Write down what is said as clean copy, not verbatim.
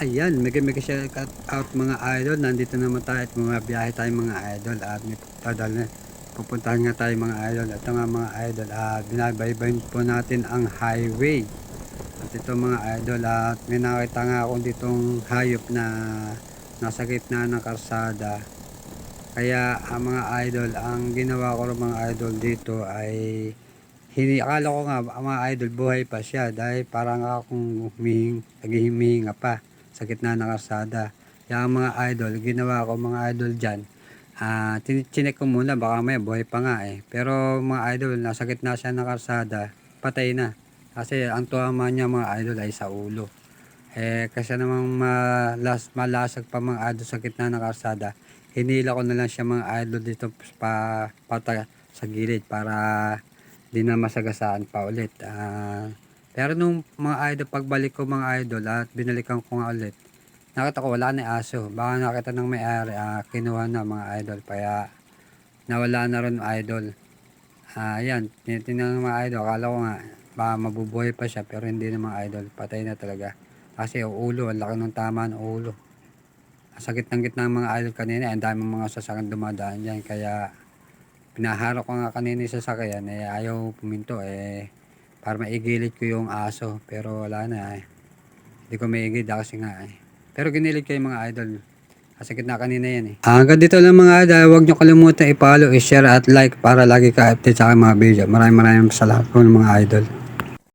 Ayan, mega shout out mga idol. Nandito naman tayo at mga biyahe tayo mga idol. At may pupuntahan nga tayo mga idol. Ito nga mga idol, binabaybayin po natin ang highway. At ito mga idol, at may nakita nga ako ditong hayop na nasa gitna ng karsada. Kaya ang mga idol, ang ginawa ko ng mga idol dito ay akala ko nga mga idol buhay pa siya dahil parang akong naghihiminga pa sa gitna ng karsada. Kaya mga idol, ginawa ko mga idol dyan, chinek ko muna baka may buhay pa nga pero mga idol, nasa gitna siya ng karsada, patay na. Kasi ang tuwama niya mga idol ay sa ulo. Kasi namang malasag pa mga idol sa gitna ng karsada, hinila ko na lang siya mga idol dito sa gilid para di na masagasaan pa ulit. Pero nung mga idol, pagbalik ko mga idol at binalikan ko nga ulit, nakita ko wala na aso. Baka nakita ng may-ari, kinuha na mga idol. Kaya nawala na rin idol. Yan, tinitingnan ng mga idol. Akala ko nga baka mabubuhay pa siya pero hindi na mga idol. Patay na talaga. Kasi ulo, ang laki ng tama ng ulo. Sa gitnang-gitna ng mga idol kanina, ang daming mga sasakyan dumadaan dyan. Kaya pinaharap ko nga kanina yung sasakyan, ayaw puminto para maigilid ko yung aso. Pero wala na hindi ko maigilid kasi nga pero ginilid ko yung mga idol kasi gitna kanina yan hanggang dito lang mga idol. Huwag nyo kalimutan i-follow, i-share at like para lagi ka update sa aking mga video. Maraming salamat po mga idol.